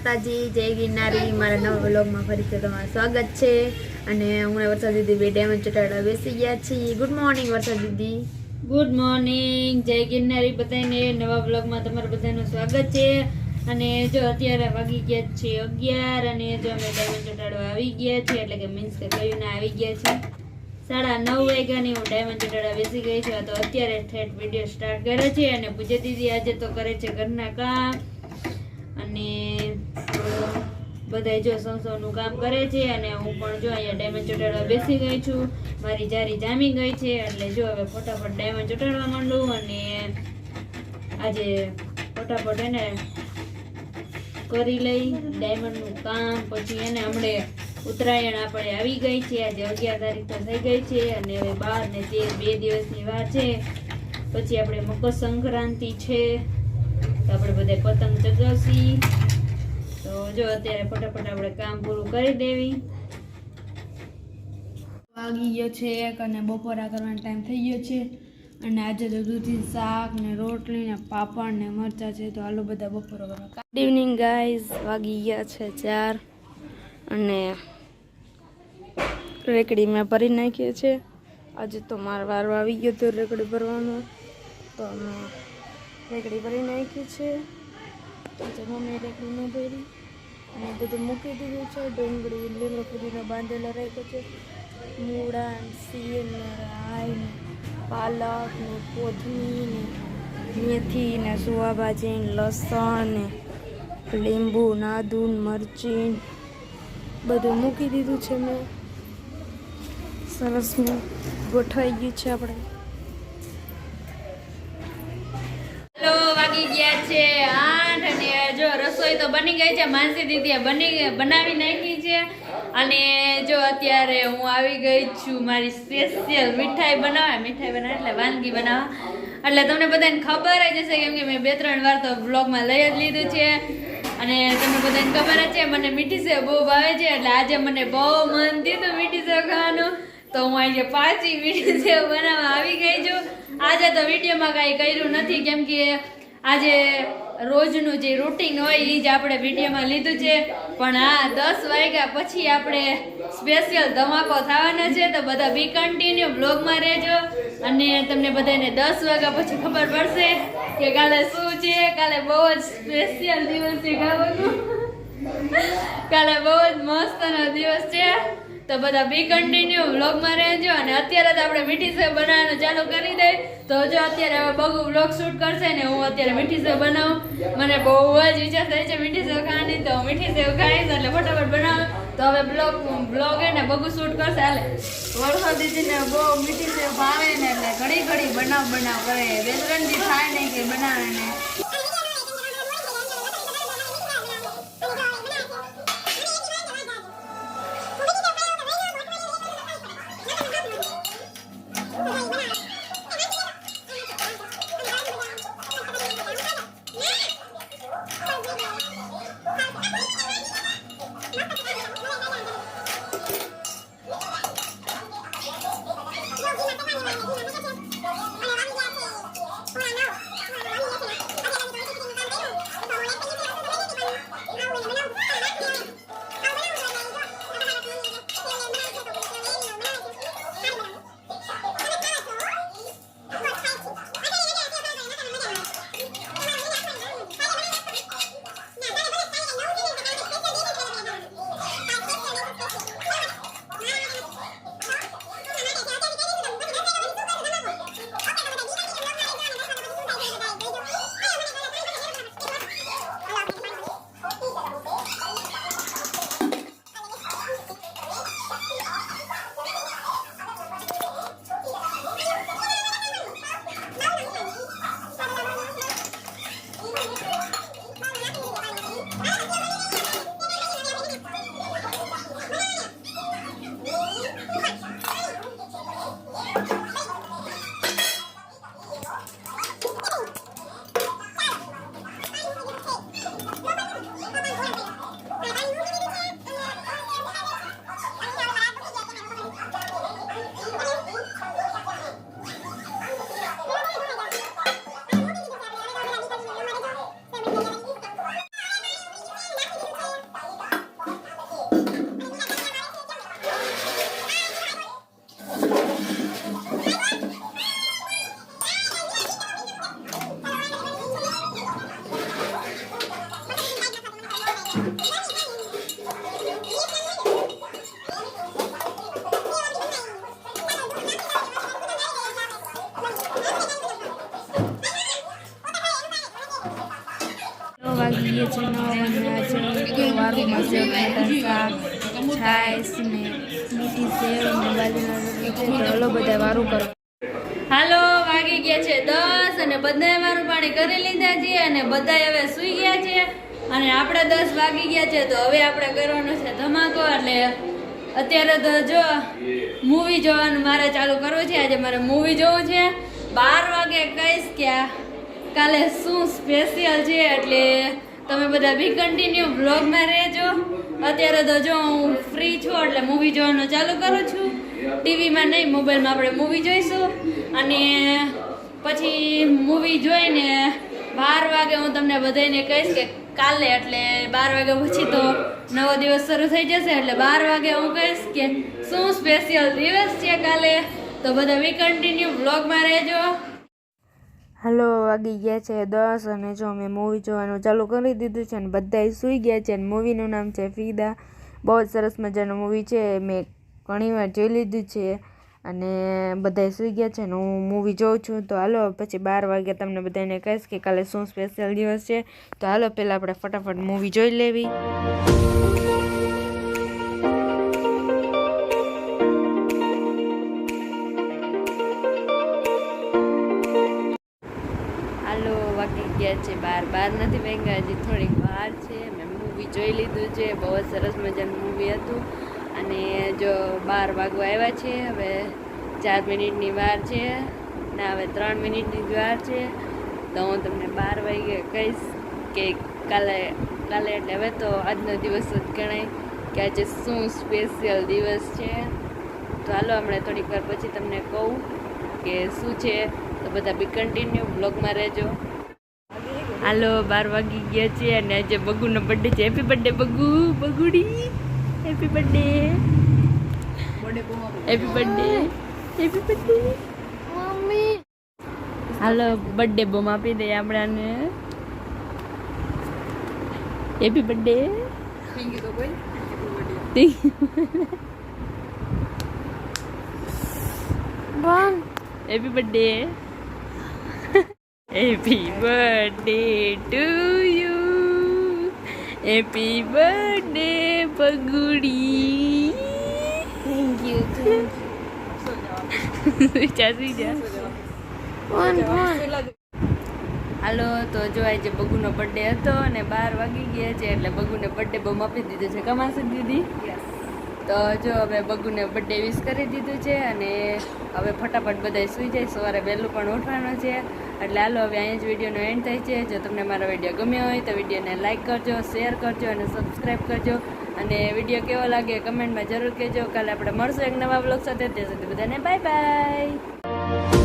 માતાજી, જય ગિરનારી। મારા નવા વ્લોગમાં ફરીથી તમારું સ્વાગત છે। અને હમણાં વર્ષા દીદી બે ડાયમંડ ચટાડવા બેસી ગયા છીએ। ગુડ મોર્નિંગ વર્ષા દીદી। ગુડ મોર્નિંગ, જય ગિરનારી બધાને। નવા વ્લોગમાં તમારું બધાનું સ્વાગત છે। અને જો અત્યારે વાગી ગયા છે 11 અને જો અમે ડાયમંડ ચટાડવા આવી ગયા છે, એટલે કે મીન્સ કે કયું ના આવી ગયા છે 9:30 વાગ્યાની હું ડાયમંડ ચટાડવા બેસી ગઈ છું। તો અત્યારે ઠેઠ વિડીયો સ્ટાર્ટ કરે છે અને પૂજા દીદી આજે તો કરે છે ઘરના કામ અને બધા જો સૌનું કામ કરે છે અને હું પણ જો અહીંયા ડાયમંડ ચટાડવા બેસી ગઈ છું। મારી જારી જામી ગઈ છે એટલે જો હવે ફટાફટ ડાયમંડ ચટાડવા માંડું અને આજે ફટાફટ એને કરી લઈ ડાયમંડનું કામ। પછી એને હમણે ઉત્તરાયણ આપણે આવી ગઈ છે, આજે 11 તારીખ તો થઈ ગઈ છે અને હવે 12 ને 13 2 દિવસની વાર છે। પછી આપણે મકર સંક્રાંતિ છે તો આપણે બધા પતંગ ચગાવશી। તો જો અત્યારે ફટાફટ આપણે કામ પૂરું કરી દેવી। વાગી ગયો છે 1 અને બપોરા કરવાનો ટાઈમ થઈ ગયો છે અને આજે તો દૂધી શાક ને રોટલી ને પાપડ ને મરચા છે। તો હાલો બધા બપોરો કરવા। ગુડ ઇવનિંગ ગાઈઝ, વાગી ગયા છે 4 અને રેકડી મેં ભરી નાખી છે। આજે તો મારો વારો આવી ગયો તો રેકડી ભરવાનો, તો અમે રેકડી ભરી નાખી છે। આજે મમ્મી રેકડી ન ભરી અને બધું મૂકી દીધું છે। ડુંગળી લીલો પુદીનો બાંધેલો રાખ્યો છે, મૂળા સીલ ને રાઈ ને પાલક ને કોથમી ને મેથી ને સુવાભાજી ને લસણ ને લીંબુ આદુ મરચી બધું મૂકી દીધું છે મેં। સરસ ગોઠવાઈ ગયું છે આપણે। હેલો, વાગી ગયા છે 8 અને જો રસોઈ તો બની ગઈ છે, માનસી દીદીએ બનાવી નાખી છે અને જો અત્યારે હું આવી ગઈ છું મારી સ્પેશિયલ મીઠાઈ બનાવવા એટલે વાનગી બનાવવા। એટલે તમને બધાને ખબર જ હશે કેમ કે મેં 2-3 વાર તો બ્લોગમાં લઈ જ લીધું છે અને તમને બધાને ખબર જ છે મને મીઠી સેવ બહુ ભાવે છે। એટલે આજે મને બહુ મન થયું મીઠી સેવ ખાવાનું, તો હું આજે પાછી મીઠી સેવ બનાવવા આવી ગઈ છું। આજે તો વિડીયોમાં કાંઈ કર્યું નથી કેમ કે આજે રોજનું જે રૂટીન હોય એ જ આપણે વિડીયોમાં લીધું છે, પણ હા 10 વાગ્યા પછી આપણે સ્પેશિયલ ધમાકો થવાનો છે। તો બધા બી કન્ટિન્યુ બ્લોગમાં રહેજો અને તમને બધાને 10 વાગ્યા પછી ખબર પડશે કે કાલે શું છે। કાલે બહુ જ સ્પેશિયલ દિવસ છે ખાવાનું, કાલે બહુ જ મસ્તનો દિવસ છે। તો બધા બી કન્ટિન્યુ વ્લોગમાં રહેજો અને અત્યારે જ આપણે મીઠી સેવ બનાવવાનું ચાલુ કરી દઈએ। તો જો અત્યારે હવે બગુ વ્લોગ શૂટ કરશે ને હું અત્યારે મીઠી સેવ બનાવું, મને બહુ જ ઈચ્છા થાય છે મીઠી સેવ ખાવાની, તો મીઠી સેવ ખાઈશ એટલે ફટાફટ બનાવું। તો હવે બ્લોગ એને બગુ શૂટ કરશે। હાલે વર્ષો દીદીને બહુ મીઠી સેવ ભાવે ને એટલે ઘડી બનાવ કરે, 2-3 દી થાય નહીં કે બનાવે ને। છે 9 આજે વારમાં છે શાક છાશ ને મીઠી સેવ ને બાજરીના રોટલી છે. તો હલો બધા વારું કરો. હાલો, વાગી ગયા છે 10 અને બધાએ મારું પાણી કરી લીધા છે અને બધાએ હવે સૂઈ ગયા છે અને આપણે 10 વાગી ગયા છે. તો હવે આપણે કરવાનો છે ધમાકો. એટલે અત્યારે તો જો મૂવી જોવાનું મારે ચાલુ કરવું છે. આજે મારે મૂવી જોવું છે. 12 વાગે કહીશ કે કાલે શું સ્પેશિયલ છે, એટલે તમે બધા બી કન્ટિન્યુ બ્લોગમાં રહેજો. અત્યારે તો જો હું ફ્રી છું એટલે મૂવી જોવાનું ચાલુ કરું છું. ટીવીમાં નહીં, મોબાઈલમાં આપણે મૂવી જોઈશું અને પછી મૂવી જોઈને 12 વાગે હું તમને બધાને કહીશ કે કાલે, એટલે 12 વાગ્યા પછી તો નવો દિવસ શરૂ થઈ જશે. એટલે 12 વાગે હું કહીશ કે શું સ્પેશિયલ દિવસ છે કાલે. તો બધા બી કન્ટિન્યુ બ્લોગમાં રહેજો. હાલો, વાગી ગયા છે 10 અને જો મેં મૂવી જોવાનું ચાલુ કરી દીધું છે અને બધાય સૂઈ ગયા છે. અને મૂવીનું નામ છે ફિદા. બહુ જ સરસ મજાનું મૂવી છે. મેં ઘણીવાર જોઈ લીધું છે અને બધાય સૂઈ ગયા છે અને હું મૂવી જોઉં છું. તો હાલો પછી 12 વાગે તમને બધાને કહીશ કે કાલે શું સ્પેશિયલ દિવસ છે. તો હાલો પહેલાં આપણે ફટાફટ મૂવી જોઈ લેવી. હાલો, વાગી ગયા છે 12 નથી વાગ્યા, હજી થોડીક વાર છે. મેં મૂવી જોઈ લીધું છે. બહુ જ સરસ મજાનું મૂવી હતું અને જો 12 વાગવા આવ્યા છે. હવે 4 મિનિટની વાર છે ને હવે 3 મિનિટની જ વાર છે. તો હું તમને 12 વાગે કહીશ કે કાલે એટલે હવે તો આજનો દિવસ જ ગણાય કે આજે શું સ્પેશિયલ દિવસ છે. તો હાલો હમણાં થોડીક વાર પછી તમને કહું કે શું છે. તો બધા બી કન્ટિન્યુ બ્લોગમાં રહેજો. હાલો, 12 વાગી ગયા છે અને આજે બગુનો બર્થડે છે. Happy birthday Bagu, Bagudi, happy birthday, happy birthday, happy birthday mummy. હાલો, બર્થડે બોમ આપી દઈએ આપણે આને. Happy birthday. Thank you. તો બોલ બોલ happy birthday. Happy birthday to you, happy birthday Bagudi. Thank you, thank you. ચાસી જા. હાલો, તો જો આજે બગુનો બર્થડે હતો અને 12 વાગી ગયા છે એટલે બગુને બર્થડે બોમ આપી દીધો છે. કમાશે દીદી. તો જો હવે બગુને બર્થડે વિશ કરી દીધું છે અને હવે ફટાફટ બધા સૂઈ જાય. સવારે વહેલું પણ ઉઠવાનું છે. એટલે હાલો હવે અહીંયા જ વિડીયોનો એન્ડ થાય છે. જો તમને મારો વિડીયો ગમ્યો હોય તો વિડીયોને લાઇક કરજો, શેર કરજો અને સબસ્ક્રાઈબ કરજો. અને વિડીયો કેવો લાગે કમેન્ટમાં જરૂર કહેજો. કાલે આપણે મળશું એક નવા બ્લોગ સાથે. ત્યાં સુધી બધાને બાય બાય.